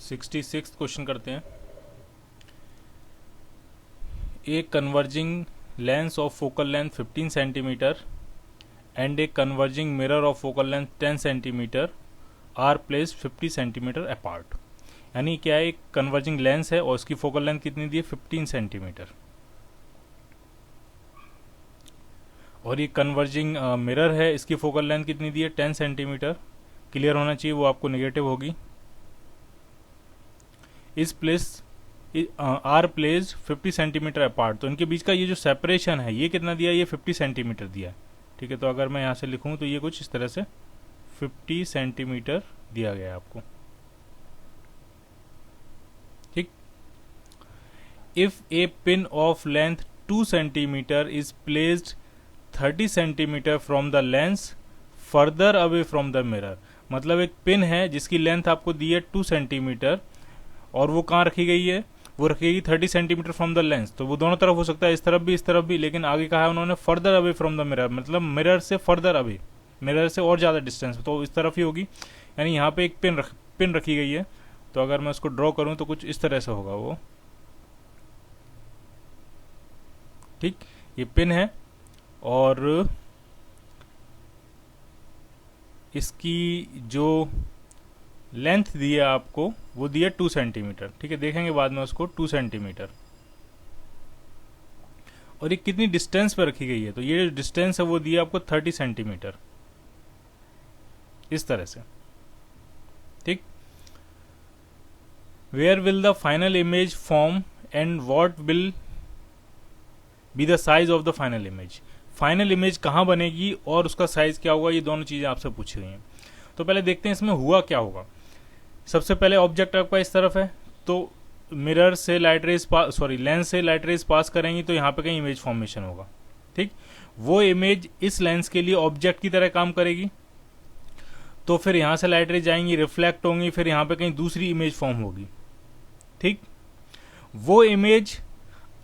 66 question करते हैं। A converging lens of focal length 15 centimetre and a converging mirror of focal length 10 centimetre are place 50 centimetre apart. यानी क्या है, एक converging lens है और इसकी फोकल लेंथ कितनी दी है 15 सेंटीमीटर, और ये कन्वर्जिंग मिरर है, इसकी फोकल लेंथ कितनी दी है 10 सेंटीमीटर। क्लियर होना चाहिए, वो आपको नेगेटिव होगी। इस place are place 50 centimetre apart, तो इनके बीच का ये जो सेपरेशन है ये कितना दिया है, ये 50 सेंटीमीटर दिया है। ठीक है, तो अगर मैं यहाँ से लिखूँ तो ये कुछ इस तरह से 50 सेंटीमीटर दिया गया है आपको। ठीक, if A pin of length 2 centimetre is placed 30 centimetre from the lens further away from the mirror, मतलब एक पिन है जिसकी लेंथ आपको दी है 2 सेंटीमीटर और वो कहाँ रखी गई है, वो रखेगी 30 सेंटीमीटर फ्रॉम द लेंस। तो वो दोनों तरफ हो सकता है, इस तरफ भी इस तरफ भी, लेकिन आगे कहा है उन्होंने further away from the mirror, मतलब मिरर से फर्दर अवे, मिरर से और ज़्यादा डिस्टेंस, तो इस तरफ ही होगी। यानी यहाँ पे एक पिन रखी गई है। तो अगर मैं उसको ड्रॉ करूँ तो कुछ इस तरह से होगा वो। ठीक, ये पिन है और इसकी जो लेंथ दी है आपको वो दी है 2 सेंटीमीटर। ठीक है, देखेंगे बाद में उसको 2 सेंटीमीटर। और ये कितनी डिस्टेंस पर रखी गई है, तो ये जो डिस्टेंस है वो दी है आपको 30 सेंटीमीटर, इस तरह से। ठीक, where will the final image form and what will be the size of the final image. Final image कहाँ बनेगी और उसका साइज क्या होगा, ये दोनों चीजें आपसे पूछी गई हैं। तो पहले देखते हैं इसमें हुआ क्या होगा। सबसे पहले ऑब्जेक्ट आपका इस तरफ है, तो मिरर से लाइट रेज लेंस से लाइट रेज पास करेंगी तो यहाँ पे कहीं इमेज फॉर्मेशन होगा। ठीक, वो इमेज इस लेंस के लिए ऑब्जेक्ट की तरह काम करेगी, तो फिर यहाँ से लाइट रेज आएंगी, रिफ्लेक्ट होंगी, फिर यहाँ पे कहीं दूसरी इमेज फॉर्म होगी। ठीक, वो इमेज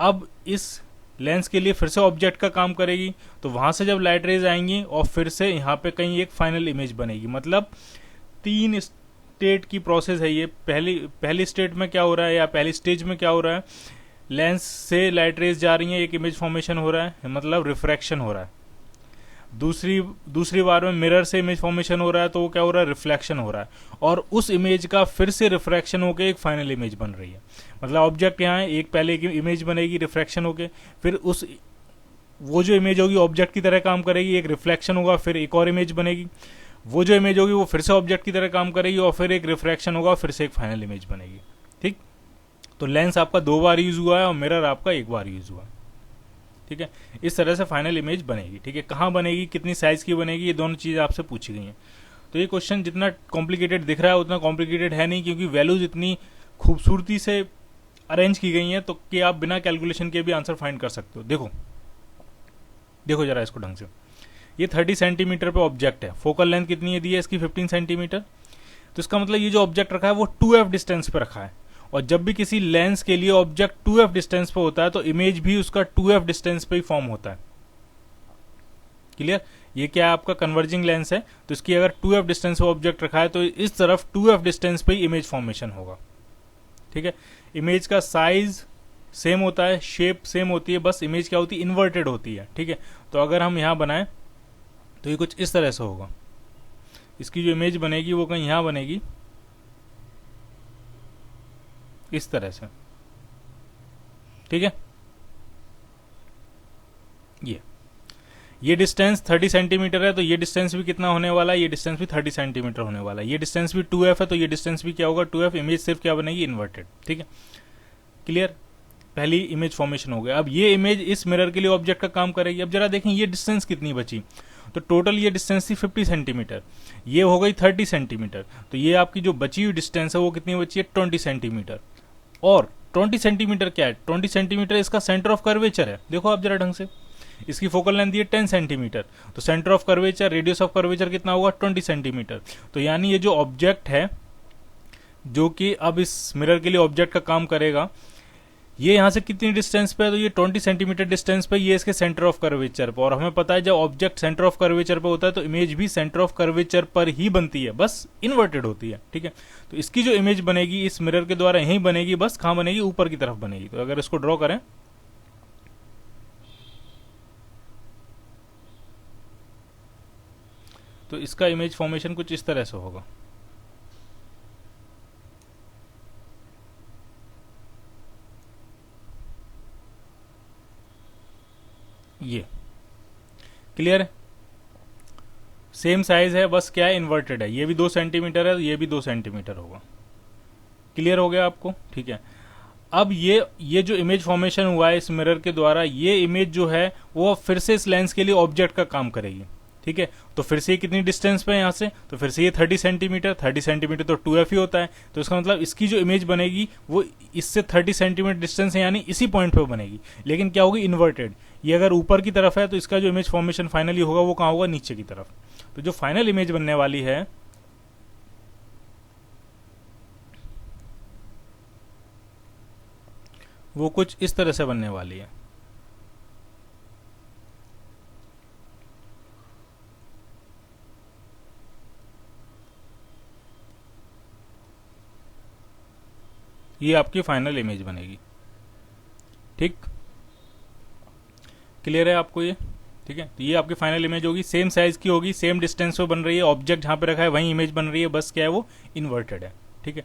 अब इस लेंस के लिए फिर से ऑब्जेक्ट का काम करेगी, तो वहां से जब लाइट रेज आएंगी और फिर से यहाँ पे कहीं एक फाइनल इमेज बनेगी। मतलब 3 स्टेट की प्रोसेस है ये। पहली स्टेट में क्या हो रहा है या पहली स्टेज में क्या हो रहा है, लेंस से लाइट रेज जा रही है, एक इमेज फॉर्मेशन हो रहा है, मतलब रिफ्रैक्शन हो रहा है। दूसरी बार में मिरर से इमेज फॉर्मेशन हो रहा है, तो वो क्या हो रहा है, रिफ्लेक्शन हो रहा है, और उस इमेज का फिर से रिफ्रैक्शन होकर एक फाइनल इमेज बन रही है। मतलब ऑब्जेक्ट यहाँ है, एक पहले एक इमेज बनेगी रिफ्रैक्शन होके, फिर वो जो इमेज होगी ऑब्जेक्ट की तरह काम करेगी, एक रिफ्लेक्शन होगा, फिर एक और इमेज बनेगी। वो जो इमेज होगी वो फिर से ऑब्जेक्ट की तरह काम करेगी और फिर एक रिफ्रैक्शन होगा, फिर से एक फाइनल इमेज बनेगी। ठीक, तो लेंस आपका 2 बार यूज हुआ है और मिरर आपका 1 बार यूज हुआ है। ठीक है, इस तरह से फाइनल इमेज बनेगी। ठीक है, कहाँ बनेगी, कितनी साइज की बनेगी, ये दोनों चीजें आपसे पूछी गई हैं। तो ये क्वेश्चन जितना कॉम्प्लिकेटेड दिख रहा है उतना कॉम्प्लिकेटेड है नहीं, क्योंकि वैल्यूज इतनी खूबसूरती से अरेंज की गई हैं तो कि आप बिना कैलकुलेशन के भी आंसर फाइंड कर सकते हो। देखो जरा इसको ढंग से। ये 30 सेंटीमीटर पे ऑब्जेक्ट है, फोकल लेंथ कितनी है दी है इसकी 15 सेंटीमीटर। तो इसका मतलब ये जो ऑब्जेक्ट रखा है वो 2f डिस्टेंस पे रखा है, और जब भी किसी लेंस के लिए ऑब्जेक्ट 2f डिस्टेंस पे होता है तो इमेज भी उसका 2f डिस्टेंस पे ही फॉर्म होता है। क्लियर, ये क्या है, आपका कन्वर्जिंग लेंस है, तो इसकी अगर 2f डिस्टेंस पे ऑब्जेक्ट रखा है तो इस तरफ 2f डिस्टेंस पे ही इमेज फॉर्मेशन होगा। ठीक है, इमेज का साइज सेम होता है, शेप सेम होती है, बस इमेज क्या होती है, इन्वर्टेड होती है। ठीक है, तो अगर हम यहां बनाएं तो ये कुछ इस तरह से होगा। इसकी जो इमेज बनेगी वो कहीं यहां बनेगी, इस तरह से। ठीक है, ये डिस्टेंस 30 सेंटीमीटर है, तो ये डिस्टेंस भी कितना होने वाला है, ये डिस्टेंस भी 30 सेंटीमीटर होने वाला है। ये डिस्टेंस भी 2f है, तो ये डिस्टेंस भी क्या होगा 2f, इमेज सिर्फ क्या बनेगी, इन्वर्टेड। ठीक है, क्लियर, पहली इमेज फॉर्मेशन हो गया। अब ये इमेज इस मिरर के लिए ऑब्जेक्ट का काम करेगी। अब जरा देखें ये डिस्टेंस कितनी बची, तो टोटल ये डिस्टेंस थी 50 सेंटीमीटर, ये हो गई 30 सेंटीमीटर, तो ये आपकी जो बची हुई डिस्टेंस है वो कितनी बची है 20 सेंटीमीटर। और 20 सेंटीमीटर क्या है, 20 सेंटीमीटर इसका सेंटर ऑफ कर्वेचर है। देखो आप जरा ढंग से, इसकी फोकल लेंथ है 10 सेंटीमीटर, तो centre of curvature, radius of curvature कितना होगा 20 सेंटीमीटर। तो यानी ये जो ऑब्जेक्ट है जो कि अब इस मिरर के लिए ऑब्जेक्ट का काम करेगा, ये यहाँ से कितनी डिस्टेंस पे है, तो ये 20 सेंटीमीटर डिस्टेंस पे, ये इसके सेंटर ऑफ कर्वेचर पे। और हमें पता है जब ऑब्जेक्ट सेंटर ऑफ कर्वेचर पे होता है तो इमेज भी सेंटर ऑफ कर्वेचर पर ही बनती है, बस इन्वर्टेड होती है, ठीक है। तो इसकी जो इमेज बनेगी इस मिरर के द्वारा यहीं बनेगी, बस कहाँ बनेगी, ऊपर की तरफ बनेगी। तो अगर इसको ड्रॉ करें तो इसका इमेज फॉर्मेशन कुछ इस तरह से होगा। ये क्लियर है, सेम साइज है, बस क्या है, इन्वर्टेड है। ये भी 2 सेंटीमीटर है, ये भी 2 सेंटीमीटर होगा। क्लियर हो गया आपको, ठीक है। अब ये जो इमेज फॉर्मेशन हुआ है इस मिरर के द्वारा, ये इमेज जो है वो फिर से इस लेंस के लिए ऑब्जेक्ट का काम करेगी, ठीक है। तो फिर से ये कितनी डिस्टेंस पे है यहाँ से, तो फिर से ये 30 सेंटीमीटर, 30 सेंटीमीटर तो 2f ही होता है। तो इसका मतलब इसकी जो इमेज बनेगी वो इससे 30 सेंटीमीटर डिस्टेंस है, यानी इसी पॉइंट पे बनेगी, लेकिन क्या होगी, इन्वर्टेड। ये अगर ऊपर की तरफ है तो इसका जो इमेज फॉर्मेशन फाइनली होगा वो कहाँ होगा, नीचे की तरफ। तो जो फाइनल इमेज बनने वाली है वो कुछ इस तरह से बनने वाली है। ये आपकी फाइनल इमेज बनेगी, ठीक। क्लियर है आपको ये, ठीक है। तो ये आपकी फाइनल इमेज होगी, सेम साइज की होगी, सेम डिस्टेंस पे बन रही है, ऑब्जेक्ट जहां पे रखा है वहीं इमेज बन रही है, बस क्या है, वो इन्वर्टेड है, ठीक है।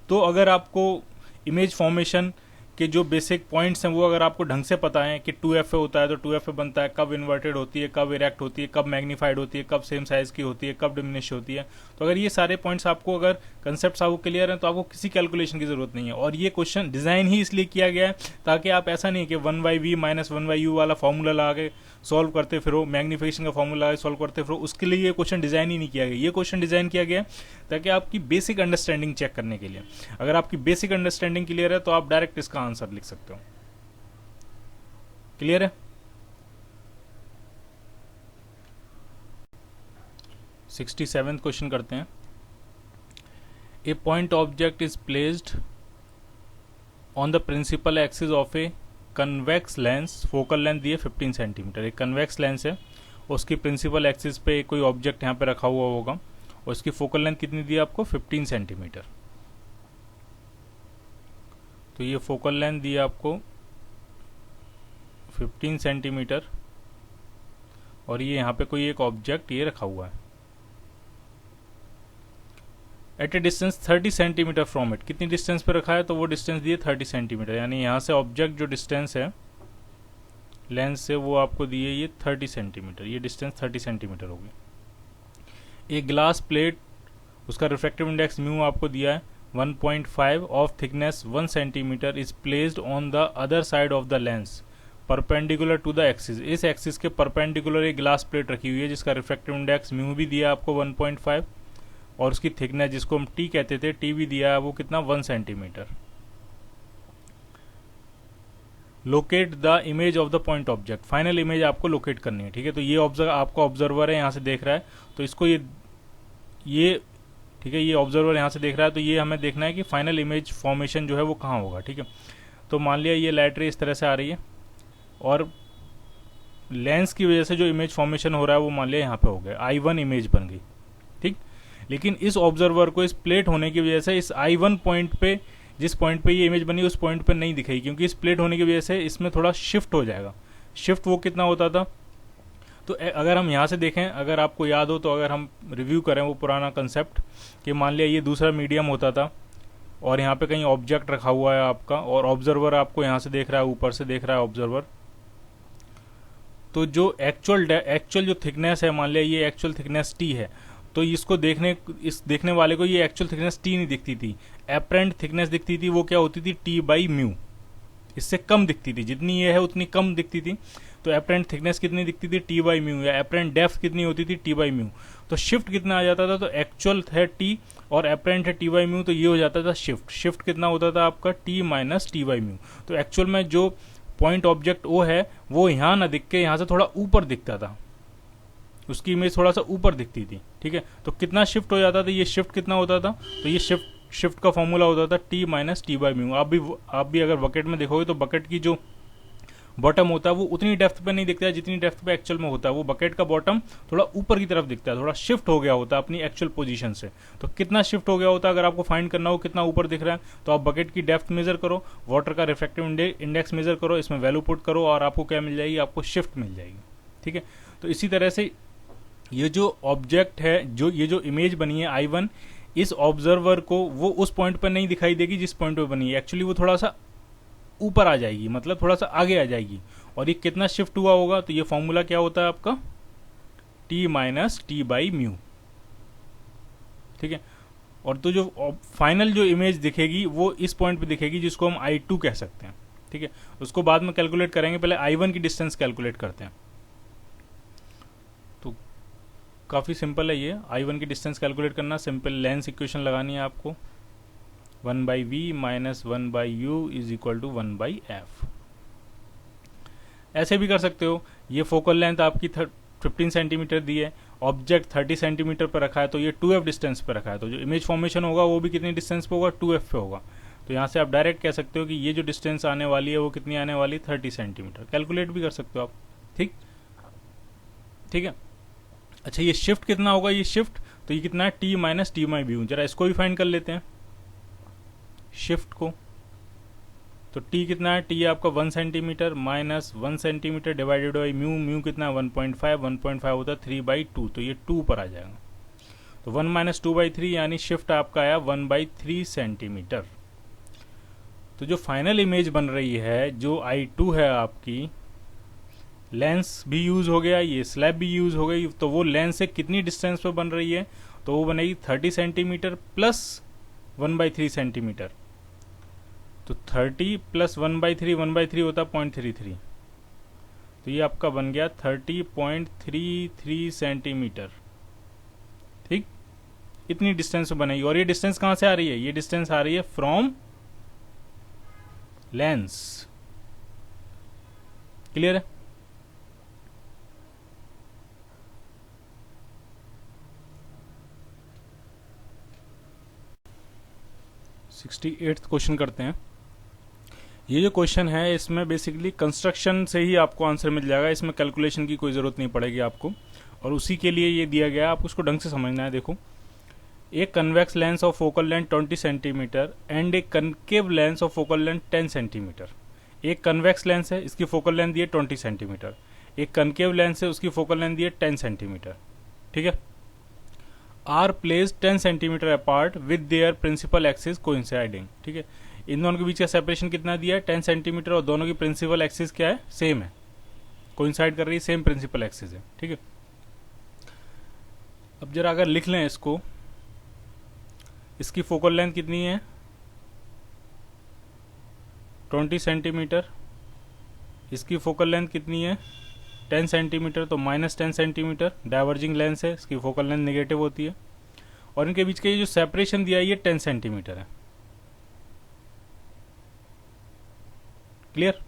तो अगर आपको इमेज फॉर्मेशन के जो बेसिक पॉइंट्स हैं वो अगर आपको ढंग से पता है कि 2f होता है तो 2f बनता है, कब इन्वर्टेड होती है, कब इरेक्ट होती है, कब मैग्नीफाइड होती है, कब सेम साइज की होती है, कब डिमिनिश होती है, तो अगर ये सारे पॉइंट्स आपको, अगर कंसेप्ट आपको क्लियर है तो आपको किसी कैलकुलेशन की जरूरत नहीं है। और ये क्वेश्चन डिजाइन ही इसलिए किया गया है ताकि आप ऐसा नहीं कि 1/v माइनस 1/u वाला फॉर्मूला लगा के सॉल्व करते फिर मैग्नीफिकेशन का फॉर्मूला लगा के सॉल्व करते फिर, उसके लिए ये क्वेश्चन डिजाइन ही नहीं किया गया। ये क्वेश्चन डिजाइन किया गया ताकि आपकी बेसिक अंडरस्टैंडिंग चेक करने के लिए। अगर आपकी बेसिक अंडरस्टैंडिंग क्लियर है तो आप डायरेक्ट इसका आंसर लिख सकते हो। क्लियर है, 67th क्वेश्चन करते हैं। A point object is placed on the principal axis of a convex lens, focal length दी है 15 सेंटीमीटर। एक कन्वेक्स लेंस है, उसकी प्रिंसिपल एक्सिस पे कोई ऑब्जेक्ट यहाँ पे रखा हुआ होगा और उसकी फोकल लेंथ कितनी दी है आपको, 15 सेंटीमीटर। तो ये फोकल लेंथ दी है आपको 15 सेंटीमीटर और ये यहाँ पे कोई एक ऑब्जेक्ट ये रखा हुआ है at a distance 30 centimetre from it. कितनी डिस्टेंस पे रखा है, तो वो डिस्टेंस दी है 30 सेंटीमीटर, यानी यहाँ से ऑब्जेक्ट जो डिस्टेंस है लेंस से वो आपको दी है ये 30 सेंटीमीटर, ये डिस्टेंस 30 सेंटीमीटर होगी। एक ग्लास प्लेट, उसका रिफ्रैक्टिव इंडेक्स म्यू आपको दिया है 1.5 of thickness 1 centimetre is placed on the other side of the lens perpendicular to the axis. इस एक्सिस के परपेंडिकुलर एक ग्लास प्लेट रखी हुई है जिसका रिफ्रैक्टिव इंडेक्स म्यू भी दिया आपको 1.5 और उसकी थिकनेस जिसको हम टी कहते थे टी भी दिया है वो कितना 1 centimetre. Locate the image of the point object, final image आपको लोकेट करनी है, ठीक है। तो ये आपका ऑब्जर्वर है, यहाँ से देख रहा है तो इसको ये ठीक है, ये ऑब्जर्वर यहाँ से देख रहा है तो ये हमें देखना है कि फाइनल इमेज फॉर्मेशन जो है वो कहाँ होगा, ठीक है। तो मान लिया ये लाइट रे इस तरह से आ रही है और लेंस की वजह से जो इमेज फॉर्मेशन हो रहा है वो मान लिया यहाँ पे हो गया, I1 इमेज बन गई, ठीक। लेकिन इस ऑब्जर्वर को इस प्लेट होने की वजह से इस I1 पॉइंट पे, जिस पॉइंट पे ये इमेज बनी उस पॉइंट पे नहीं दिखेगी क्योंकि इस प्लेट होने की वजह से इसमें थोड़ा शिफ्ट हो जाएगा। शिफ्ट वो कितना होता था, तो अगर हम यहाँ से देखें, अगर आपको याद हो तो अगर हम रिव्यू करें वो पुराना कंसेप्ट कि मान लिया ये दूसरा मीडियम होता था और यहाँ पे कहीं ऑब्जेक्ट रखा हुआ है आपका और ऑब्जर्वर आपको यहाँ से देख रहा है, ऊपर से देख रहा है ऑब्जर्वर, तो जो एक्चुअल जो थिकनेस है, मान लिया ये एक्चुअल थिकनेस टी है, तो इसको देखने वाले को ये एक्चुअल थिकनेस टी नहीं दिखती थी, एपरेंट थिकनेस दिखती थी। वो क्या होती थी, टी बाई म्यू, इससे कम दिखती थी, जितनी ये है उतनी कम दिखती थी। तो एपरेंट थिकनेस कितनी दिखती थी, टी बाई म्यू, या एपरेंट डेप्थ कितनी होती थी, टी बाई म्यू। तो शिफ्ट कितना आ जाता था, तो एक्चुअल है टी और एपरेंट है टी बाई म्यू, तो ये हो जाता था शिफ्ट। शिफ्ट कितना होता था आपका, T minus T by mu. तो एक्चुअल में जो पॉइंट ऑब्जेक्ट ओ है वो यहाँ ना दिख के यहाँ से थोड़ा ऊपर दिखता था, उसकी इमेज थोड़ा सा ऊपर दिखती थी, ठीक है। तो कितना शिफ्ट हो जाता था, ये शिफ्ट कितना होता था, तो ये शिफ्ट शिफ्ट का फॉर्मूला होता था T minus T by mu. आप भी अगर बकेट में देखोगे तो बकेट की जो बॉटम होता है वो उतनी डेप्थ पे नहीं दिखता है जितनी डेप्थ पे एक्चुअल में होता है। वो बकेट का बॉटम थोड़ा ऊपर की तरफ दिखता है, थोड़ा शिफ्ट हो गया होता है अपनी एक्चुअल पोजीशन से। तो कितना शिफ्ट हो गया होता है अगर आपको फाइंड करना हो कितना ऊपर दिख रहा है, तो आप बकेट की डेप्थ मेजर करो, वाटर का रिफ्रैक्टिव इंडेक्स मेजर करो, इसमें वैल्यू पुट करो और आपको क्या मिल जाएगी, आपको शिफ्ट मिल जाएगी। ठीक है, तो इसी तरह से ये जो ऑब्जेक्ट है, जो ये जो इमेज बनी है I1, इस ऑब्जर्वर को वो उस पॉइंट पर नहीं दिखाई देगी जिस पॉइंट पर बनी है। एक्चुअली वो थोड़ा सा ऊपर आ जाएगी, मतलब थोड़ा सा आगे आ जाएगी। और ये कितना शिफ्ट हुआ होगा, तो ये फॉर्मूला क्या होता है आपका, T minus T by mu. ठीक है, और तो जो फाइनल जो इमेज दिखेगी वो इस पॉइंट पे दिखेगी जिसको हम I2 कह सकते हैं। ठीक है, उसको बाद में कैलकुलेट करेंगे, पहले I1 की डिस्टेंस कैलकुलेट करते हैं। तो काफ़ी सिंपल है ये, I1 की डिस्टेंस कैलकुलेट करना। सिंपल लेंस इक्वेशन लगानी है आपको, 1/v minus 1/u is equal to 1/f। ऐसे भी कर सकते हो, ये फोकल लेंथ आपकी 15 सेंटीमीटर दी है, ऑब्जेक्ट 30 सेंटीमीटर पर रखा है, तो ये 2f डिस्टेंस पर रखा है, तो जो इमेज फॉर्मेशन होगा वो भी कितनी डिस्टेंस पे होगा, 2f पे होगा। तो यहाँ से आप डायरेक्ट कह सकते हो कि ये जो डिस्टेंस आने वाली है वो कितनी आने वाली, 30 सेंटीमीटर। कैलकुलेट भी कर सकते हो आप। ठीक है, अच्छा ये शिफ्ट कितना होगा, ये शिफ्ट तो ये कितना है, T minus T by mu. जरा इसको भी फाइंड कर लेते हैं शिफ्ट को। तो टी कितना है, टी आपका 1 centimetre minus 1 centimetre divided by mu, mu कितना है 1.5 होता है 3/2, तो ये 2 पर आ जाएगा। तो 1 माइनस 2/3 यानी शिफ्ट आपका आया 1/3 सेंटीमीटर। तो जो फाइनल इमेज बन रही है, जो I2 है आपकी, लेंस भी यूज हो गया, ये स्लैब भी यूज हो गई, तो वो लेंस से कितनी डिस्टेंस पे बन रही है, तो वो बनेगी 30 सेंटीमीटर प्लस 1/3 सेंटीमीटर। तो 30 प्लस 1/3 होता है 0.33, तो ये आपका बन गया 30.33 सेंटीमीटर। ठीक, इतनी डिस्टेंस बनेगी। और ये डिस्टेंस कहां से आ रही है, ये डिस्टेंस आ रही है फ्रॉम लेंस। क्लियर है? सिक्सटी एट्थ क्वेश्चन करते हैं। ये जो क्वेश्चन है इसमें बेसिकली कंस्ट्रक्शन से ही आपको आंसर मिल जाएगा, इसमें कैलकुलेशन की कोई ज़रूरत नहीं पड़ेगी आपको, और उसी के लिए ये दिया गया है, आपको उसको ढंग से समझना है। देखो, एक convex lens of focal length 20 centimetre and एक concave lens of focal length 10 centimetre. एक कन्वेक्स लेंस है, इसकी फोकल लेंथ दी है 20 सेंटीमीटर, एक कनकेव लेंस है, उसकी फोकल लेंथ दी है 10 सेंटीमीटर। ठीक है, are place 10 centimetre apart with their principal axis coinciding. ठीक है, इन दोनों के बीच का सेपरेशन कितना दिया है, 10 सेंटीमीटर, और दोनों की प्रिंसिपल एक्सिस क्या है, सेम है, कोइंसाइड कर रही है, सेम प्रिंसिपल एक्सिस है। ठीक है, अब जरा अगर लिख लें इसको, इसकी फोकल लेंथ कितनी है 20 सेंटीमीटर, इसकी फोकल लेंथ कितनी है 10 सेंटीमीटर, तो -10 सेंटीमीटर। डाइवर्जिंग लेंस है, इसकी फोकल लेंथ नेगेटिव होती है, और इनके बीच का ये जो सेपरेशन दिया है ये 10 सेंटीमीटर है। क्लियर?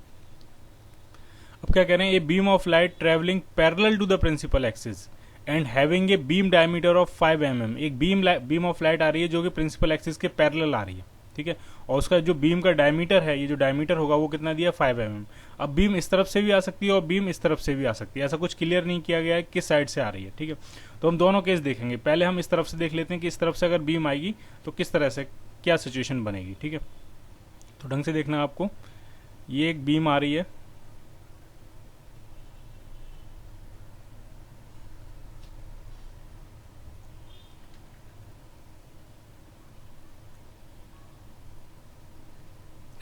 अब क्या कह रहे हैं, a beam of light travelling parallel to the principal axis and having a beam diameter of 5 mm। एक बीम ऑफ लाइट आ रही है जो कि प्रिंसिपल एक्सिस के पैरेलल आ रही है। ठीक है, और उसका जो बीम का डायमीटर है, ये जो डायमीटर होगा वो कितना दिया 5 mm। अब बीम इस तरफ से भी आ सकती है और बीम इस तरफ से भी आ सकती है, ऐसा कुछ क्लियर नहीं किया गया है किस साइड से आ रही है। ठीक है, तो हम दोनों केस देखेंगे। पहले हम इस तरफ से देख लेते हैं कि इस तरफ से अगर बीम आएगी तो किस तरह से क्या सिचुएशन बनेगी। ठीक है, तो ढंग से देखना आपको, ये एक बीम आ रही है,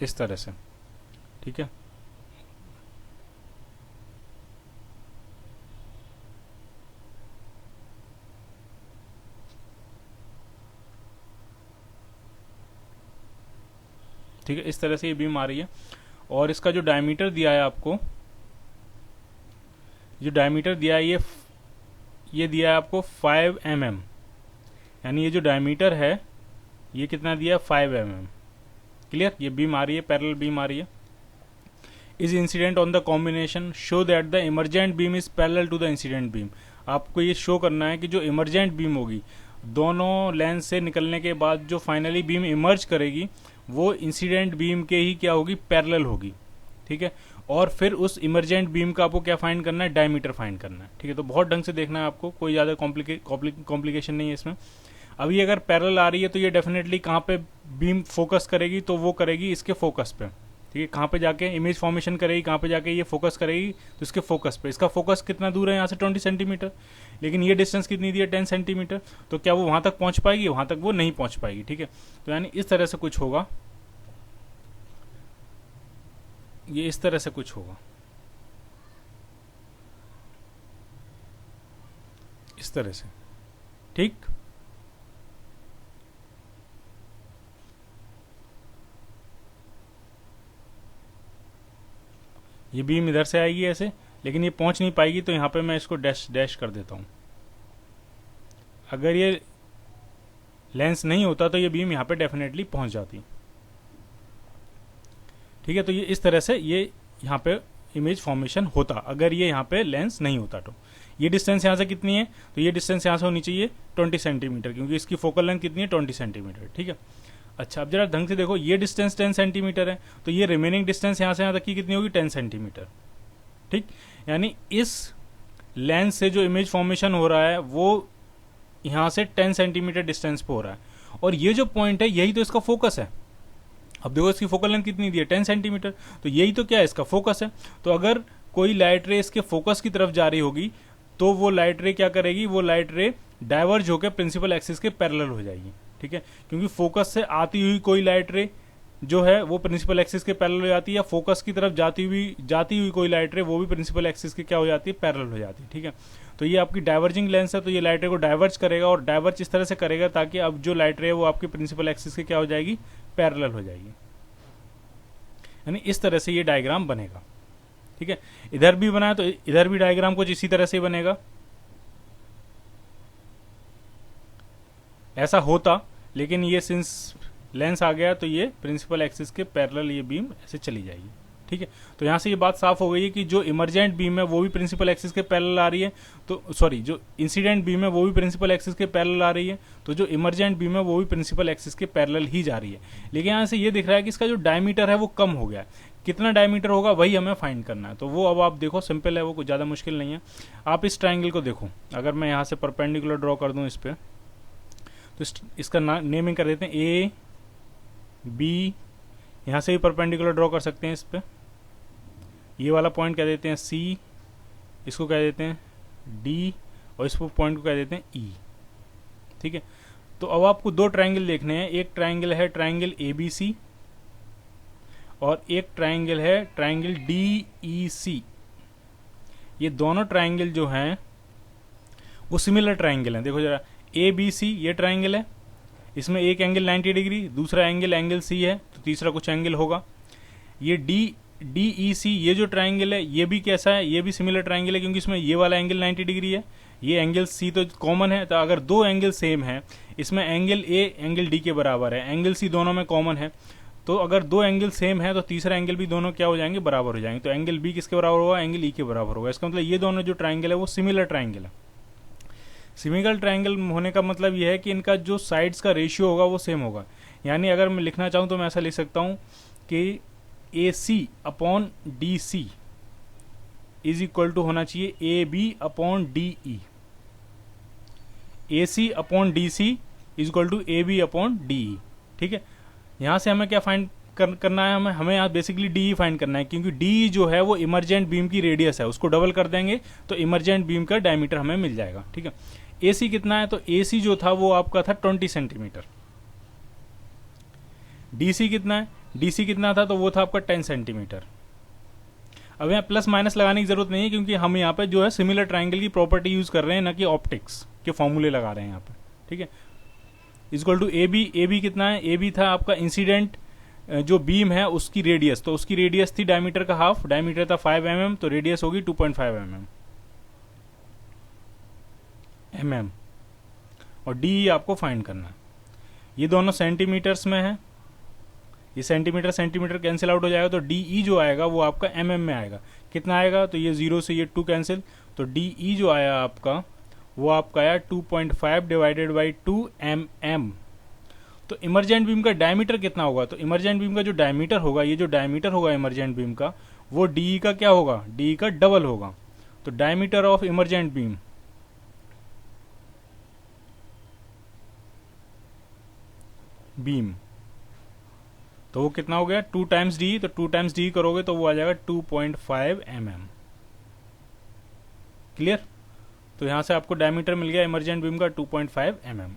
इस तरह से। ठीक है, ठीक है, इस तरह से ये बीम आ रही है, और इसका जो डायमीटर दिया है आपको, जो डायमीटर दिया है ये दिया है आपको 5 mm, यानी ये जो डायमीटर है ये कितना दिया है 5 mm। क्लियर? ये बीम आ रही है, पैरेलल बीम आ रही है। Is incident on the combination show that the emergent beam is parallel to the incident beam. आपको ये शो करना है कि जो इमरजेंट बीम होगी, दोनों लेंस से निकलने के बाद जो फाइनली बीम इमर्ज करेगी वो इंसिडेंट बीम के ही क्या होगी, पैरेलल होगी। ठीक है, और फिर उस इमर्जेंट बीम का आपको क्या फाइंड करना है, डायमीटर फाइंड करना है। ठीक है, तो बहुत ढंग से देखना है आपको, कोई ज़्यादा कॉम्प्लिकेशन नहीं है इसमें। अभी अगर पैरेलल आ रही है तो ये डेफिनेटली कहाँ पे बीम फोकस करेगी, तो वो करेगी इसके फोकस पे। ठीक है, कहाँ पे जाके इमेज फॉर्मेशन करेगी, कहाँ पे जाके ये फोकस करेगी, तो इसके फोकस पे। इसका फोकस कितना दूर है यहाँ से, 20 सेंटीमीटर, लेकिन ये डिस्टेंस कितनी दी है, 10 सेंटीमीटर। तो क्या वो वहाँ तक पहुँच पाएगी, वहाँ तक वो नहीं पहुँच पाएगी। ठीक है, तो यानी इस तरह से कुछ होगा, ये इस तरह से कुछ होगा, इस तरह से। ठीक, ये बीम इधर से आएगी ऐसे, लेकिन ये पहुंच नहीं पाएगी, तो यहां पे मैं इसको डैश डैश कर देता हूं। अगर ये लेंस नहीं होता तो ये बीम यहां पे डेफिनेटली पहुंच जाती। ठीक है, तो ये इस तरह से ये यहां पे इमेज फॉर्मेशन होता, अगर ये यहां पे लेंस नहीं होता। तो ये डिस्टेंस यहां से कितनी है, तो ये डिस्टेंस यहां से होनी चाहिए 20 सेंटीमीटर, क्योंकि इसकी फोकल लेंथ कितनी है, 20 सेंटीमीटर। ठीक है, अच्छा अब जरा ढंग से देखो, ये डिस्टेंस 10 सेंटीमीटर है, तो ये रिमेनिंग डिस्टेंस यहां से यहां तक की कितनी होगी, 10 सेंटीमीटर। ठीक, यानी इस लेंस से जो इमेज फॉर्मेशन हो रहा है वो यहां से 10 सेंटीमीटर डिस्टेंस पे हो रहा है, और ये जो पॉइंट है यही तो इसका फोकस है। अब देखो इसकी फोकल लेंथ कितनी दी है, 10 सेंटीमीटर, तो यही तो क्या है, इसका फोकस है। तो अगर कोई लाइट रे इसके फोकस की तरफ जा रही होगी तो वो लाइट रे क्या करेगी, वो लाइट रे डाइवर्ज होकर प्रिंसिपल एक्सिस के पैरेलल हो जाएगी। ठीक है, क्योंकि फोकस से आती हुई कोई लाइट रे जो है वो प्रिंसिपल एक्सिस के पैरेलल हो जाती है, या फोकस की तरफ जाती हुई कोई लाइट रे वो भी प्रिंसिपल एक्सिस के क्या हो जाती है, पैरेलल हो जाती है। ठीक है, तो ये आपकी डाइवर्जिंग लेंस है, तो ये लाइट रे को डाइवर्ज करेगा, और डाइवर्ज इस तरह से करेगा ताकि अब जो लाइट रे है वो आपकी प्रिंसिपल एक्सिस के क्या हो जाएगी, पैरेलल हो जाएगी। यानी इस तरह से ये डायग्राम बनेगा। ठीक है, इधर भी बनाया तो इधर भी डायग्राम कुछ इसी तरह से बनेगा, ऐसा होता, लेकिन ये सिंस लेंस आ गया तो ये प्रिंसिपल एक्सिस के पैरेलल ये बीम ऐसे चली जाएगी। ठीक है, तो यहां से ये बात साफ हो गई है कि जो इमर्जेंट बीम है वो भी प्रिंसिपल एक्सिस के पैरेलल आ रही है, तो सॉरी जो इंसिडेंट बीम है वो भी प्रिंसिपल एक्सिस के पैरेलल आ रही है, तो जो इमर्जेंट बीम है वो भी प्रिंसिपल एक्सिस के पैरेलल ही जा रही है। लेकिन यहां से ये दिख रहा है कि इसका जो डायमीटर है वो कम हो गया है। कितना डायमीटर होगा वही हमें फाइंड करना है, तो वो अब आप देखो सिंपल है, वो कुछ ज़्यादा मुश्किल नहीं है। आप इस ट्राइंगल को देखो, अगर मैं यहाँ से परपेंडिकुलर ड्रॉ कर दूँ इस पर, तो इसका नेमिंग कर देते हैं ए बी, यहाँ से भी परपेंडिकुलर ड्रॉ कर सकते हैं इस पर। ये वाला पॉइंट कह देते हैं सी, इसको कह देते हैं डी, और इस पॉइंट को कह देते हैं ई। ठीक है, तो अब आपको दो ट्राइंगल देखने हैं, एक ट्राइंगल है ट्राइंगल ए बी सी, और एक ट्राइंगल है ट्राइंगल डी ई सी। ये दोनों ट्राइंगल जो हैं वो सिमिलर ट्राइंगल हैं। देखो जरा, ए बी सी ये ट्राइंगल है, इसमें एक एंगल 90 डिग्री, दूसरा एंगल सी है, तो तीसरा कुछ एंगल होगा। ये डी ई सी ये जो ट्राइंगल है ये भी कैसा है, ये भी सिमिलर ट्राइंगल है, क्योंकि इसमें ये वाला एंगल 90 डिग्री है, ये एंगल सी तो कॉमन है। तो अगर दो एंगल सेम है, इसमें एंगल ए एंगल डी के बराबर है, एंगल सी दोनों में कॉमन है, तो अगर दो एंगल सेम है तो तीसरा एंगल भी दोनों क्या हो जाएंगे, बराबर हो जाएंगे। तो एंगल बी किसके बराबर होगा, एंगल ई के बराबर होगा। इसका मतलब ये दोनों जो ट्राइंगल है वो सिमिलर ट्राइंगल है। सिमिलर ट्राइंगल होने का मतलब यह है कि इनका जो साइड्स का रेशियो होगा वो सेम होगा। यानी अगर मैं लिखना चाहूँ तो मैं ऐसा लिख सकता हूँ कि A C upon D C is equal to होना चाहिए A B upon D E. A C upon D C is equal to A B upon D E. ठीक है, यहाँ से हमें क्या फाइंड करना है, हमें यहाँ बेसिकली डी फाइंड करना है, क्योंकि डी जो है वो इमर्जेंट बीम की रेडियस है, उसको डबल कर देंगे तो इमर्जेंट बीम का डायमीटर हमें मिल जाएगा। ठीक है, ए सी कितना है, तो ए सी जो था वो आपका था 20 सेंटीमीटर। डी सी कितना है, डी सी कितना था, तो वो था आपका 10 सेंटीमीटर। अब यहाँ प्लस माइनस लगाने की जरूरत नहीं है, क्योंकि हम यहाँ पे जो है सिमिलर ट्राइंगल की प्रॉपर्टी यूज कर रहे हैं, ना कि ऑप्टिक्स के फॉर्मूले लगा रहे हैं यहाँ पे। ठीक है, इक्वल टू ए बी कितना है, ए बी था आपका इंसिडेंट जो बीम है उसकी रेडियस, तो उसकी रेडियस थी डायमीटर का हाफ, डायमीटर था 5 mm, तो रेडियस होगी 2.5 mm, और डी आपको फाइंड करना है। ये दोनों सेंटीमीटर्स में है, ये सेंटीमीटर सेंटीमीटर कैंसिल आउट हो जाएगा, तो डी ई जो आएगा वो आपका mm में आएगा। कितना आएगा, तो ये 0 से ये 2 कैंसिल, तो डी ई जो आया आपका वो आपका आया 2.5 डिवाइडेड बाई 2 mm। तो इमरजेंट बीम का डायमीटर कितना होगा? तो इमरजेंट बीम का जो डायमीटर होगा, ये जो डायमीटर होगा इमरजेंट बीम का, वो डी का क्या होगा? डी का डबल होगा। तो डायमीटर ऑफ इमरजेंट बीम तो वो कितना हो गया? 2 टाइम्स डी। तो 2 टाइम्स डी करोगे तो वो आ जाएगा 2.5 mm। क्लियर? तो यहां से आपको डायमीटर मिल गया इमरजेंट बीम का 2.5 mm।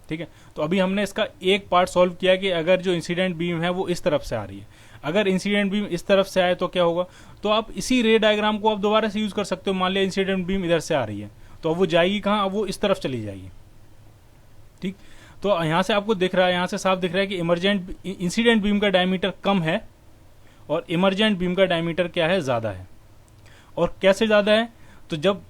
ठीक है, तो अभी हमने इसका एक पार्ट सॉल्व किया कि अगर जो इंसिडेंट बीम है वो इस तरफ से आ रही है, अगर इंसिडेंट बीम इस तरफ से आए तो क्या होगा? तो आप इसी रे डायग्राम को आप दोबारा से यूज कर सकते हो। मान लिया इंसिडेंट बीम इधर से आ रही है, तो अब वो जाएगी कहाँ? अब वो इस तरफ चली जाएगी। ठीक, तो यहां से आपको दिख रहा है, यहां से साफ दिख रहा है कि इंसिडेंट बीम का डायमीटर कम है और इमरजेंट बीम का डायमीटर क्या है? ज्यादा है। और कैसे ज्यादा है? तो जब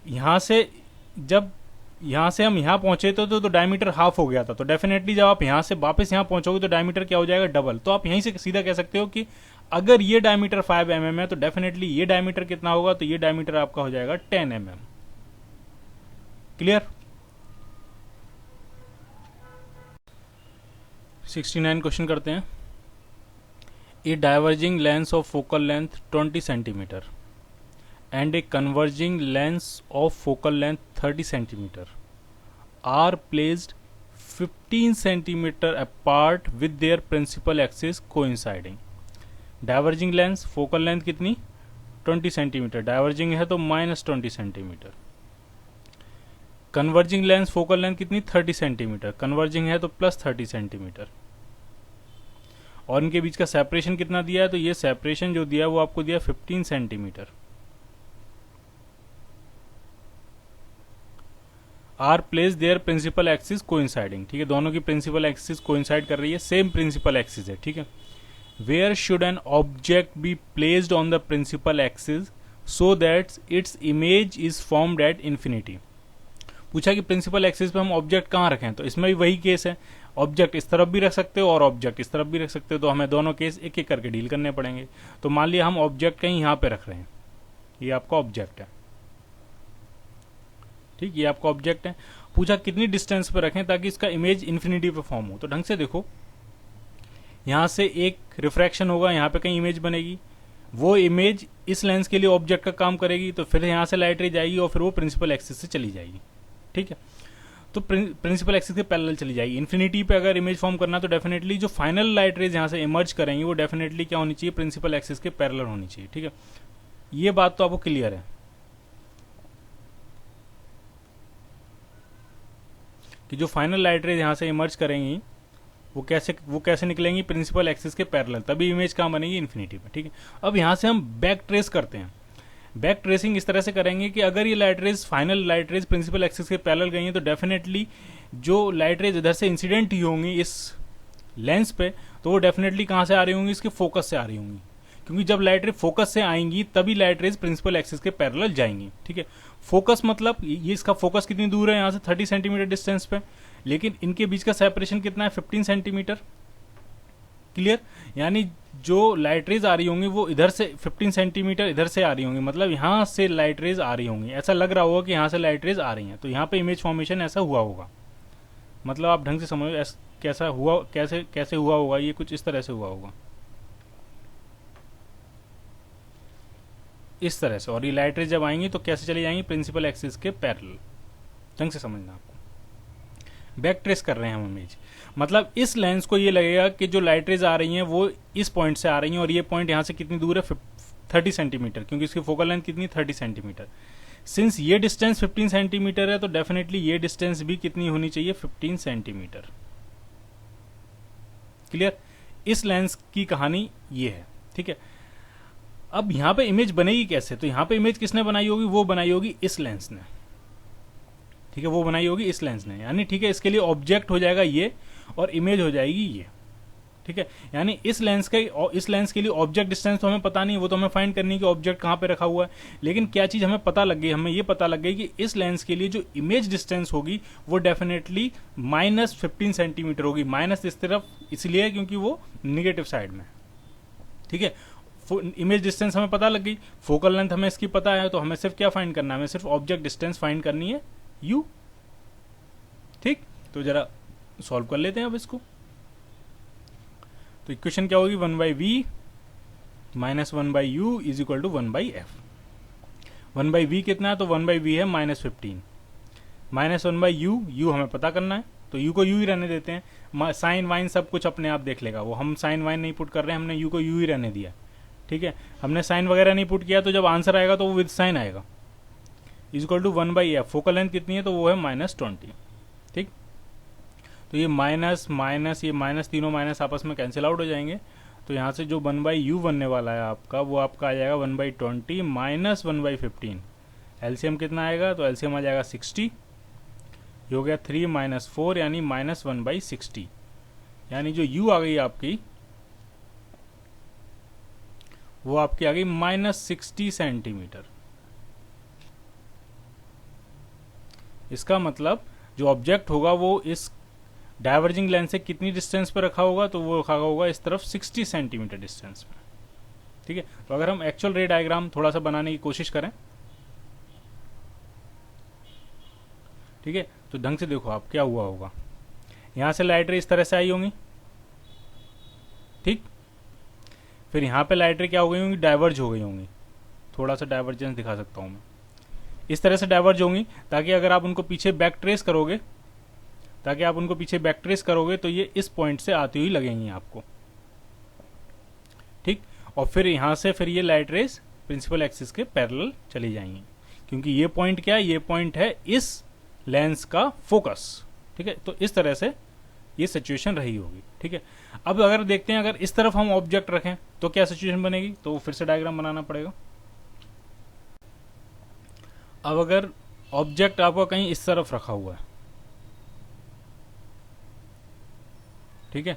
यहां से हम यहां पहुंचे तो डायमीटर हाफ हो गया था, तो डेफिनेटली जब आप यहां से वापस यहां पहुंचोगे तो डायमीटर क्या हो जाएगा? डबल। तो आप यहीं से सीधा कह सकते हो कि अगर ये डायमीटर 5 mm है तो डेफिनेटली ये डायमीटर कितना होगा? तो ये डायमीटर आपका हो जाएगा 10 mm। क्लियर? 69 क्वेश्चन करते हैं। ए diverging lens of focal length 20 centimetre and a converging lens of focal length 30 centimeter are placed 15 centimeter apart with their principal axis coinciding। Diverging lens focal length कितनी? 20 centimetre. Diverging है तो -20 centimetre. Converging lens focal length कितनी? 30 centimetre. Converging है तो +30 centimetre. और इनके बीच का separation कितना दिया है? तो ये सेपरेशन जो दिया है वो आपको दिया 15 centimetre. Are place their principal axis coinciding. ठीक है, दोनों की प्रिंसिपल एक्सिस कोइंसाइड कर रही है, सेम प्रिंसिपल एक्सिस है। ठीक है, where should an object be placed on the principal axis so that its image is formed at infinity. पूछा कि प्रिंसिपल एक्सिस पे हम ऑब्जेक्ट कहाँ रखें, तो इसमें भी वही केस है, ऑब्जेक्ट इस तरफ भी रख सकते हो और ऑब्जेक्ट इस तरफ भी रख सकते हो, तो हमें दोनों केस एक एक करके डील करने पड़ेंगे। तो मान लिया हम ऑब्जेक्ट कहीं यहाँ पे रख रहे हैं, ये आपका ऑब्जेक्ट है। ठीक, ये आपका ऑब्जेक्ट है। पूछा कितनी डिस्टेंस पे रखें ताकि इसका इमेज इन्फिनिटी पे फॉर्म हो। तो ढंग से देखो, यहां से एक रिफ्रैक्शन होगा, यहां पे कहीं इमेज बनेगी, वो इमेज इस लेंस के लिए ऑब्जेक्ट का काम करेगी, तो फिर यहां से लाइट रे जाएगी और फिर वो प्रिंसिपल एक्सिस से चली जाएगी। ठीक है, तो प्रिंसिपल एक्सिस के पैरेलल चली जाएगी। इन्फिनिटी पे अगर इमेज फॉर्म करना तो डेफिनेटली जो फाइनल लाइट रेज यहां से इमर्ज करेंगी वो डेफिनेटली क्या होनी चाहिए? प्रिंसिपल एक्सिस के पैरेलल होनी चाहिए। ठीक है, ये बात तो आपको क्लियर है कि जो फाइनल लाइट रेज यहां से इमर्ज करेंगी वो कैसे निकलेंगी? प्रिंसिपल एक्सिस के पैरेलल, तभी इमेज कहां बनेगी? इन्फिनिटी पे। ठीक है, अब यहां से हम बैक ट्रेस करते हैं। बैक ट्रेसिंग इस तरह से करेंगे कि अगर ये light rays final light rays principal axis के पैरेलल गई हैं तो डेफिनेटली जो लाइट रेज इधर से इंसिडेंट ही होंगी इस लेंस पे, तो वो डेफिनेटली कहां से आ रही होंगी? इसके फोकस से आ रही होंगी, क्योंकि जब लाइट रेज फोकस से आएंगी तभी लाइट रेज प्रिंसिपल एक्सिस के पैरेलल जाएंगी। ठीक है, फोकस मतलब ये इसका फोकस कितनी दूर है? यहां से 30 सेंटीमीटर डिस्टेंस पे, लेकिन इनके बीच का सेपरेशन कितना है? 15 सेंटीमीटर। क्लियर? यानी जो लाइट रेज आ रही होंगी वो इधर से 15 सेंटीमीटर इधर से आ रही होंगी, मतलब यहां से लाइट रेज आ रही होंगी। ऐसा लग रहा होगा कि यहां से लाइट रेज आ रही हैं, तो यहां पे इमेज फॉर्मेशन ऐसा हुआ होगा। मतलब आप ढंग से समझो कैसा हुआ, कैसे हुआ होगा, ये कुछ इस तरह से हुआ होगा, इस तरह से। और ये लाइट रेज जब आएंगी तो कैसे चली जाएंगी? प्रिंसिपल एक्सिस के पैरेलल। ढंग से समझना आपको। बैक ट्रेस कर रहे हैं हम इमेज, मतलब इस लेंस को ये लगेगा कि जो लाइट रेज आ रही हैं वो इस पॉइंट से आ रही हैं और ये पॉइंट यहां से कितनी दूर है? 30 सेंटीमीटर, क्योंकि इसकी फोकल लेंथ कितनी? 30 सेंटीमीटर। सिंस ये डिस्टेंस 15 सेंटीमीटर है तो डेफिनेटली ये डिस्टेंस भी कितनी होनी चाहिए? 15 सेंटीमीटर। क्लियर? इस लेंस की कहानी ये है। ठीक है, अब यहां पे इमेज बनेगी कैसे? तो यहां पे इमेज किसने बनाई होगी? वो बनाई होगी इस लेंस ने। ठीक है, वो बनाई होगी इस लेंस ने, यानी ठीक है, इसके लिए ऑब्जेक्ट हो जाएगा ये और इमेज हो जाएगी ये। ठीक है, यानी इस लेंस के लिए ऑब्जेक्ट डिस्टेंस तो हमें पता नहीं, वो तो हमें फाइंड करनी है कि ऑब्जेक्ट कहां पे रखा हुआ है। लेकिन क्या चीज हमें पता लग गई? हमें ये पता लग गई कि इस लेंस के लिए जो इमेज डिस्टेंस होगी वो डेफिनेटली -15 सेंटीमीटर होगी। माइनस इस तरफ इसलिए क्योंकि वो निगेटिव साइड में। ठीक है, इमेज डिस्टेंस हमें पता लग गई, फोकल लेंथ हमें इसकी पता है, तो हमें सिर्फ क्या फाइंड करना है? हमें सिर्फ ऑब्जेक्ट डिस्टेंस फाइंड करनी है u। ठीक, तो जरा सॉल्व कर लेते हैं अब इसको। तो इक्वेशन क्या होगी, 1/v minus 1/u is equal to 1/f। 1/v कितना है, तो 1/v है -15, माइनस 1/u, u हमें पता करना है तो u को u ही रहने देते हैं। साइन वाइन सब कुछ अपने आप देख लेगा वो, हम साइन वाइन नहीं पुट कर रहे हैं, हमने u को u ही रहने दिया। ठीक है, हमने साइन वगैरह नहीं पुट किया, तो जब आंसर आएगा तो वो विद साइन आएगा। Is equal to 1/f, focal length कितनी है, तो वो है -20। ठीक, तो ये माइनस माइनस, ये माइनस, तीनों माइनस आपस में कैंसिल आउट हो जाएंगे। तो यहाँ से जो 1/u बनने वाला है आपका, वो आपका आ जाएगा 1/20 माइनस 1/15। एलसीएम कितना आएगा, तो एलसीएम आ जाएगा 60, ये हो गया 3 माइनस 4 यानी -1/60, यानी जो u आ गई आपकी वो आपकी आ गई -60 सेंटीमीटर। इसका मतलब जो ऑब्जेक्ट होगा वो इस डाइवर्जिंग लेंस से कितनी डिस्टेंस पे रखा होगा, तो वो रखा होगा इस तरफ 60 सेंटीमीटर डिस्टेंस पे। ठीक है, तो अगर हम एक्चुअल रे डायग्राम थोड़ा सा बनाने की कोशिश करें, ठीक है, तो ढंग से देखो आप क्या हुआ होगा। यहां से लाइट रे इस तरह से आई होंगी, ठीक, फिर यहां पे लाइट रे क्या हो गई होंगी, डाइवर्ज हो गई होंगी। थोड़ा सा डाइवर्जेंस दिखा सकता हूं मैं, इस तरह से डाइवर्ज होंगी, ताकि अगर आप उनको पीछे बैक ट्रेस करोगे, तो ये इस पॉइंट से आती हुई लगेंगी आपको। ठीक, और फिर यहां से फिर ये लाइट रेस प्रिंसिपल एक्सिस के पैरेलल चली जाएंगी, क्योंकि ये पॉइंट क्या है, ये पॉइंट है इस लेंस का फोकस। ठीक है, तो इस तरह से ये सिचुएशन रही होगी। ठीक है, अब अगर देखते हैं अगर इस तरफ हम ऑब्जेक्ट रखें तो क्या सिचुएशन बनेगी, तो फिर से डायग्राम बनाना पड़ेगा। अब अगर ऑब्जेक्ट आपका कहीं इस तरफ रखा हुआ है, ठीक है,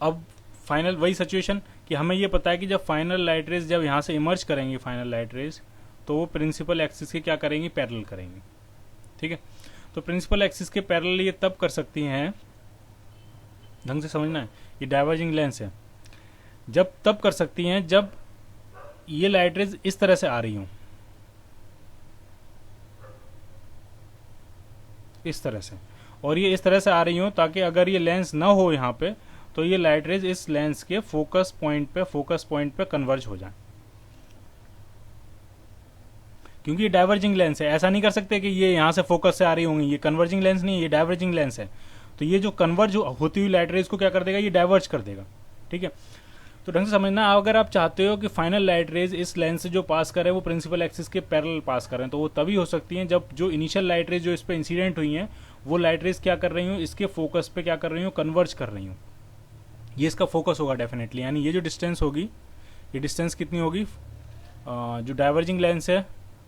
अब फाइनल वही सिचुएशन कि हमें ये पता है कि जब फाइनल लाइट रेज जब यहां से इमर्ज करेंगी फाइनल लाइट रेज, तो वो प्रिंसिपल एक्सिस के क्या करेंगी, पैरेलल करेंगी। ठीक है, तो प्रिंसिपल एक्सिस के पैरेलल ये तब कर सकती हैं, ढंग से समझना है, ये डाइवर्जिंग लेंस है, जब तब कर सकती हैं जब ये लाइट रेज इस तरह से आ रही हूं, इस तरह से, और ये इस तरह से आ रही हूं, ताकि अगर ये लेंस ना हो यहाँ पे, तो ये लाइट रेज इस लेंस के फोकस पॉइंट पे कन्वर्ज हो जाए। क्योंकि ये डाइवर्जिंग लेंस है, ऐसा नहीं कर सकते कि ये यहां से फोकस से आ रही होंगी, ये कन्वर्जिंग लेंस नहीं है, ये डाइवर्जिंग लेंस है। तो ये जो कन्वर्ज होती हुई लाइट रेज को क्या कर देगा, ये डाइवर्ज कर देगा। ठीक है, तो ढंग से समझना, अगर आप चाहते हो कि फाइनल लाइट रेज इस लेंस से जो पास करें वो प्रिंसिपल एक्सिस के पैरेलल पास करें, तो वो तभी हो सकती हैं जब जो इनिशियल लाइट रेज जो इस पे इंसिडेंट हुई हैं, वो लाइट रेज क्या कर रही हूँ, इसके फोकस पे क्या कर रही हूँ, कन्वर्ज कर रही हूँ। ये इसका फोकस होगा डेफिनेटली, यानी ये जो डिस्टेंस होगी, ये डिस्टेंस कितनी होगी, जो डाइवर्जिंग लेंस है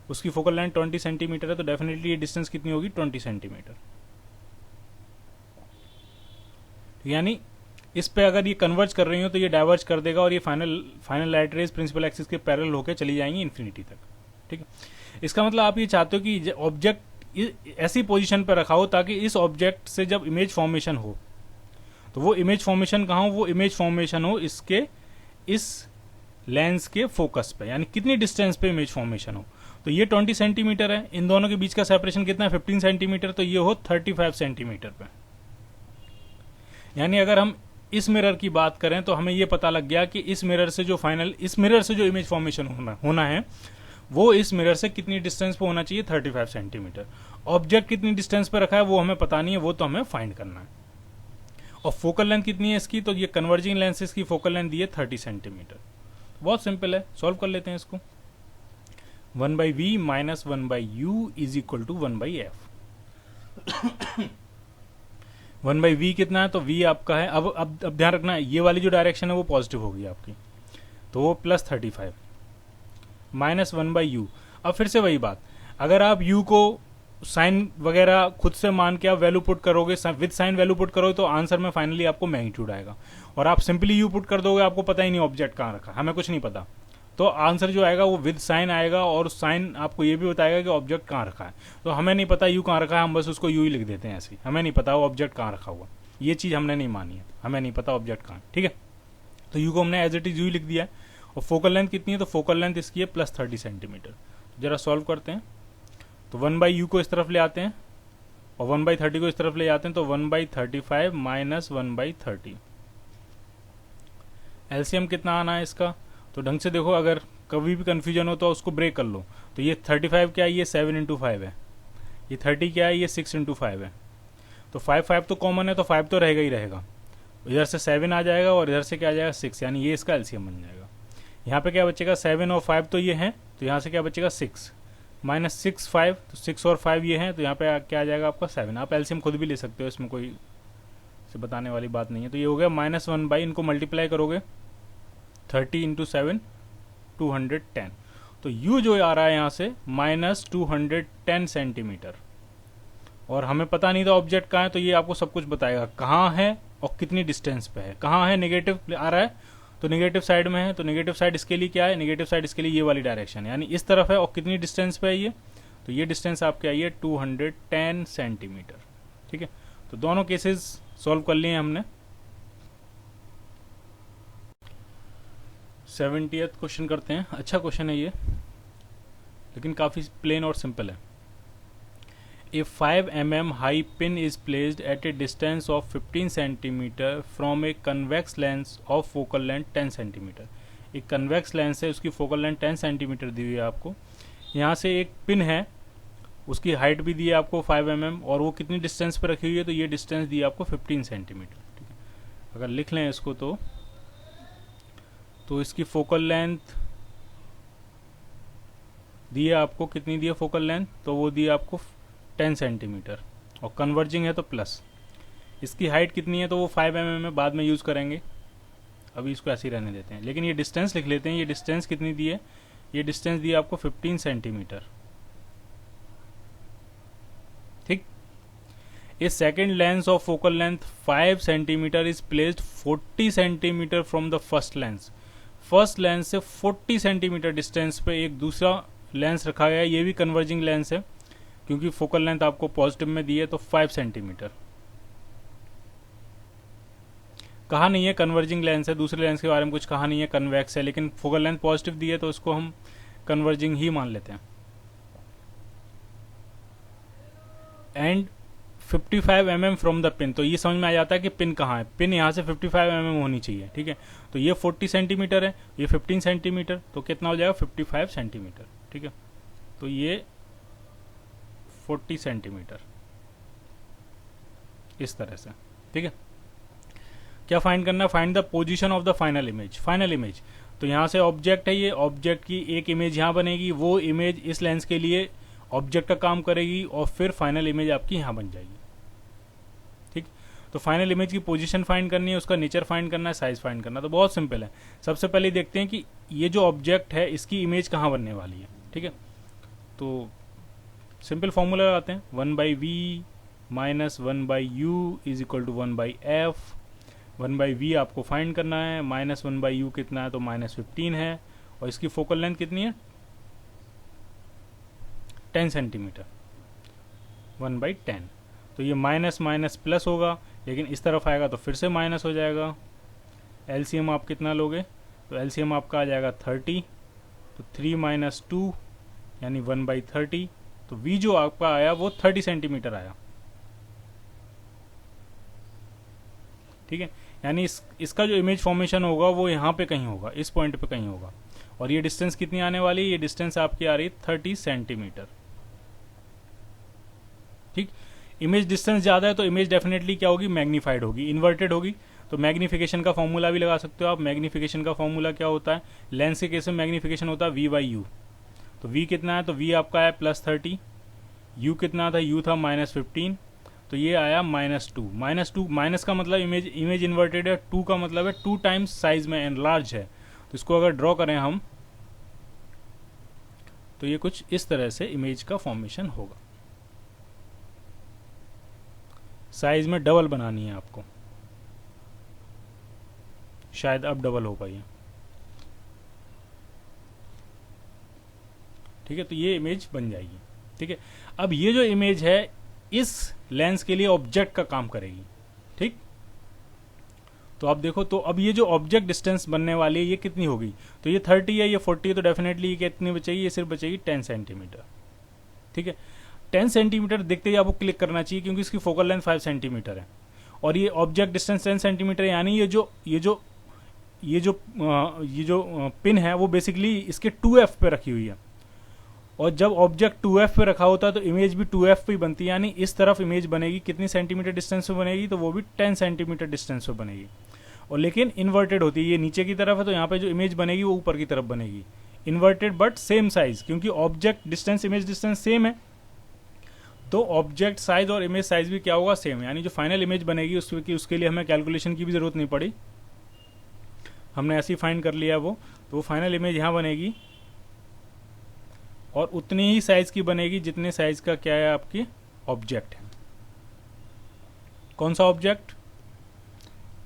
उसकी फोकल लेंथ 20 सेंटीमीटर है, तो डेफिनेटली ये डिस्टेंस कितनी होगी, 20 सेंटीमीटर। यानी इस पे अगर ये कन्वर्ज कर रही हो तो ये डाइवर्ज कर देगा, और ये final light rays principal axis के पैरेलल होकर चली जाएंगी इन्फिनिटी तक। ठीक है, इसका मतलब आप ये चाहते हो कि ऑब्जेक्ट ऐसी पोजीशन पर रखा हो ताकि इस ऑब्जेक्ट से जब इमेज फॉर्मेशन हो, तो वो इमेज फॉर्मेशन कहाँ हो, वो इमेज फॉर्मेशन हो इसके इस लेंस के फोकस पे, यानी कितनी डिस्टेंस पे इमेज फॉर्मेशन हो। तो ये 20 सेंटीमीटर है, इन दोनों के बीच का सेपरेशन कितना है, 15 सेंटीमीटर, तो ये हो 35 सेंटीमीटर पे। यानी अगर हम इस मिरर की बात करें तो हमें ये पता लग गया कि इस मिरर से जो इमेज फॉर्मेशन होना है वो इस मिरर से कितनी डिस्टेंस पे होना चाहिए, 35 सेंटीमीटर। ऑब्जेक्ट कितनी डिस्टेंस पे रखा है वो हमें पता नहीं है, वो तो हमें फाइंड करना है। और फोकल लेंथ कितनी है इसकी, तो ये कन्वर्जिंग लेंसेज की फोकल लेंथ दी है 30 सेंटीमीटर। बहुत सिंपल है, सॉल्व कर लेते हैं इसको। 1/v minus 1/u is equal to 1/f। 1/v कितना है, तो v आपका है, अब ध्यान रखना ये वाली जो डायरेक्शन है वो पॉजिटिव होगी आपकी, तो वो +35 माइनस 1/u। अब फिर से वही बात, अगर आप u को साइन वगैरह खुद से मान के आप वैल्यू पुट करोगे, विद साइन वैल्यू पुट करोगे, तो आंसर में फाइनली आपको मैग्नीट्यूड आएगा। और आप सिंपली u पुट कर दोगे, आपको पता ही नहीं ऑब्जेक्ट कहाँ रखा, हमें कुछ नहीं पता, तो आंसर जो आएगा वो विद साइन आएगा, और साइन आपको ये भी बताएगा कि ऑब्जेक्ट कहाँ रखा है। तो हमें नहीं पता u कहाँ रखा है, हम बस उसको u ही लिख देते हैं ऐसे ही, हमें नहीं पता वो ऑब्जेक्ट कहाँ रखा हुआ, ये चीज हमने नहीं मानी है, हमें नहीं पता ऑब्जेक्ट कहाँ। ठीक है, तो u को हमने एज इट इज u लिख दिया है। और फोकल लेंथ कितनी है, तो फोकल लेंथ इसकी है +30 सेंटीमीटर। जरा सॉल्व करते हैं, तो 1/u को इस तरफ ले आते हैं, और 1/30 को इस तरफ ले जाते हैं तो 1/35 माइनस 1/30। एलसीएम कितना आना है इसका, तो ढंग से देखो, अगर कभी भी कन्फ्यूजन हो तो उसको ब्रेक कर लो। तो ये 35 क्या है, ये 7 × 5 है, ये 30 क्या है, ये 6 × 5 है। तो 5 तो कॉमन है, तो 5 तो रहेगा ही रहेगा। इधर से 7 आ जाएगा और इधर से क्या आ जाएगा 6, यानी ये इसका एलसीएम बन जाएगा। यहाँ पे क्या बचेगा 7 और 5 तो ये हैं, तो यहाँ से क्या बचेगा 6 माइनस 6 5, तो 6 और 5 ये हैं, तो यहाँ पे क्या आ जाएगा आपका 7। आप एलसीएम खुद भी ले सकते हो, इसमें कोई से बताने वाली बात नहीं है। तो ये हो गया -1 इनको मल्टीप्लाई करोगे 30 × 7 210। तो यू जो आ रहा है यहाँ से -210 सेंटीमीटर। और हमें पता नहीं था ऑब्जेक्ट कहाँ है, तो ये आपको सब कुछ बताएगा कहाँ है और कितनी डिस्टेंस पे है। कहाँ है, नेगेटिव आ रहा है तो नेगेटिव साइड में है, तो नेगेटिव साइड इसके लिए क्या है, नेगेटिव साइड इसके लिए ये वाली डायरेक्शन यानी इस तरफ है। और कितनी डिस्टेंस पे है ये, तो ये डिस्टेंस आपके आई है 210 सेंटीमीटर। ठीक है, तो दोनों केसेस सॉल्व कर लिए हमने। 70th क्वेश्चन करते हैं। अच्छा क्वेश्चन है ये, लेकिन काफ़ी प्लेन और सिंपल है। A 5 mm high pin is placed at a distance of 15 cm from a convex lens of focal length 10 cm। एक convex lens है, उसकी focal length 10 cm दी हुई है आपको। यहाँ से एक पिन है, उसकी हाइट भी दी है आपको 5 mm, और वो कितनी डिस्टेंस पे रखी हुई है, तो ये डिस्टेंस दी है आपको 15 cm। ठीक है, अगर लिख लें इसको तो इसकी फोकल लेंथ दी है आपको, कितनी दी है फोकल लेंथ, तो वो दी है आपको 10 सेंटीमीटर, और कन्वर्जिंग है तो प्लस। इसकी हाइट कितनी है, तो वो 5 mm में बाद में यूज़ करेंगे, अभी इसको ऐसे ही रहने देते हैं। लेकिन ये डिस्टेंस लिख लेते हैं, ये डिस्टेंस कितनी दी है, ये डिस्टेंस दी है आपको 15 सेंटीमीटर। ठीक, a second lens of focal length 5 centimetre is placed 40 centimetre from the first lens. First lens से 40 सेंटीमीटर डिस्टेंस पे एक दूसरा लेंस रखा गया है, ये भी कन्वर्जिंग लेंस है, क्योंकि फोकल लेंथ आपको पॉजिटिव में दी है, तो 5 सेंटीमीटर। कहा नहीं है कन्वर्जिंग लेंस है, दूसरे लेंस के बारे में कुछ कहा नहीं है, कन्वेक्स है, लेकिन फोकल लेंथ पॉजिटिव दी है तो इसको हम कन्वर्जिंग ही मान लेते हैं। And 55 mm from the pin, तो ये समझ में आ जाता है कि पिन कहाँ है। पिन यहाँ से 55 mm होनी चाहिए। ठीक है, तो ये 40 सेंटीमीटर है, ये 15 सेंटीमीटर, तो कितना हो जाएगा 55 सेंटीमीटर। ठीक है, तो ये 40 सेंटीमीटर इस तरह से। ठीक है, क्या फाइंड करना है, find the position of the final image. Final image, तो यहाँ से ऑब्जेक्ट है, ये ऑब्जेक्ट की एक इमेज यहाँ बनेगी, वो इमेज इस लेंस के लिए ऑब्जेक्ट का काम करेगी, और फिर फाइनल इमेज आपकी यहाँ बन जाएगी। ठीक, तो फाइनल इमेज की पोजीशन फाइंड करनी है, उसका नेचर फाइंड करना है, साइज फाइंड करना है। तो बहुत सिंपल है। सबसे पहले देखते हैं कि ये जो ऑब्जेक्ट है इसकी इमेज कहाँ बनने वाली है। ठीक है, तो सिंपल फॉर्मूला लगाते हैं, 1/v minus 1/u is equal to 1/f। 1/v आपको फाइंड करना है, माइनस 1/u कितना है, तो -15 है, और इसकी फोकल लेंथ कितनी है 10 सेंटीमीटर, 1/10। तो ये माइनस माइनस प्लस होगा, लेकिन इस तरफ आएगा तो फिर से माइनस हो जाएगा। एलसीएम आप कितना लोगे, तो एलसीएम आपका आ जाएगा 30, तो 3 - 2 यानी 1/30। तो v जो आपका आया वो 30 सेंटीमीटर आया। ठीक है, यानी इसका जो इमेज फॉर्मेशन होगा वो यहाँ पे कहीं होगा, इस पॉइंट पे कहीं होगा। और ये डिस्टेंस कितनी आने वाली है, ये डिस्टेंस आपकी आ रही है 30 सेंटीमीटर। ठीक, इमेज डिस्टेंस ज़्यादा है तो इमेज डेफिनेटली क्या होगी, मैग्नीफाइड होगी, इन्वर्टेड होगी। तो मैग्नीफिकेशन का फॉर्मूला भी लगा सकते हो आप। मैग्नीफिकेशन का फॉर्मूला क्या होता है, लेंस के केस में मैग्नीफिकेशन होता है v/u। तो v कितना है, तो v आपका है +30, u कितना था, u था -15, तो ये आया -2। -2 माइनस का मतलब इमेज इन्वर्टेड है, 2 का मतलब है 2 टाइम्स साइज में एनलार्ज है। तो इसको अगर ड्रॉ करें हम, तो ये कुछ इस तरह से इमेज का फॉर्मेशन होगा। साइज में डबल बनानी है आपको, शायद अब डबल हो पाई है। ठीक है, तो ये इमेज बन जाएगी। ठीक है, अब ये जो इमेज है इस लेंस के लिए ऑब्जेक्ट का काम करेगी। ठीक, तो आप देखो, तो अब ये जो ऑब्जेक्ट डिस्टेंस बनने वाली है ये कितनी होगी, तो ये 30 है, ये 40 है, तो डेफिनेटली ये कितनी बचेगी, ये सिर्फ बचेगी 10 सेंटीमीटर। ठीक है, 10 सेंटीमीटर देखते ही आपको क्लिक करना चाहिए क्योंकि इसकी फोकल लेंथ 5 सेंटीमीटर है और ये ऑब्जेक्ट डिस्टेंस 10 सेंटीमीटर, यानी ये जो पिन है वो बेसिकली इसके 2F पे रखी हुई है। और जब ऑब्जेक्ट 2F पे रखा होता है तो इमेज भी 2F पे ही बनती है, यानी इस तरफ इमेज बनेगी कितनी सेंटीमीटर डिस्टेंस पे बनेगी, तो वो भी 10 सेंटीमीटर डिस्टेंस पे बनेगी। और लेकिन इन्वर्टेड होती है, ये नीचे की तरफ है तो यहाँ पे जो इमेज बनेगी वो ऊपर की तरफ बनेगी। इन्वर्टेड बट सेम साइज, क्योंकि object distance image distance same है तो ऑब्जेक्ट साइज और इमेज साइज भी क्या होगा, सेम। यानी जो फाइनल इमेज बनेगी उसके लिए हमें कैलकुलेशन की भी जरूरत नहीं पड़ी, हमने ऐसे ही फाइंड कर लिया वो। तो वो फाइनल इमेज यहाँ बनेगी और उतनी ही साइज की बनेगी जितने साइज का क्या है आपकी ऑब्जेक्ट है। कौन सा ऑब्जेक्ट,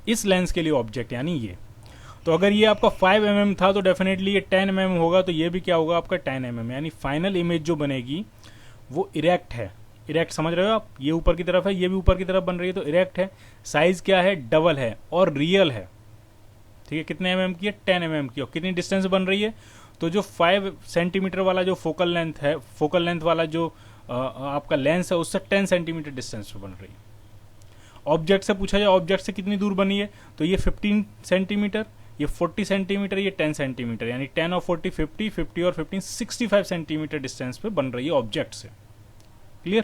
इस लेंस के लिए ऑब्जेक्ट यानी ये। तो अगर ये आपका 5 mm था तो डेफिनेटली ये 10 mm होगा, तो ये भी क्या होगा आपका 10 mm, यानी फाइनल इमेज जो बनेगी वो इरेक्ट है। इरेक्ट समझ रहे हो आप, ये ऊपर की तरफ है ये भी ऊपर की तरफ बन रही है तो इरेक्ट है। साइज क्या है, डबल है और रियल है। ठीक है, कितने mm की है, 10 mm की। और कितनी डिस्टेंस बन रही है, तो जो 5 सेंटीमीटर वाला जो फोकल लेंथ है, फोकल लेंथ वाला जो आपका लेंस है उससे 10 सेंटीमीटर डिस्टेंस पे बन रही है। ऑब्जेक्ट से पूछा जाए ऑब्जेक्ट से कितनी दूर बनी है, तो ये 15 सेंटीमीटर, ये 40 सेंटीमीटर, ये 10 सेंटीमीटर, यानी 10 और 40 50, 50 और 15 65 सेंटीमीटर डिस्टेंस पे बन रही है ऑब्जेक्ट से। क्लियर।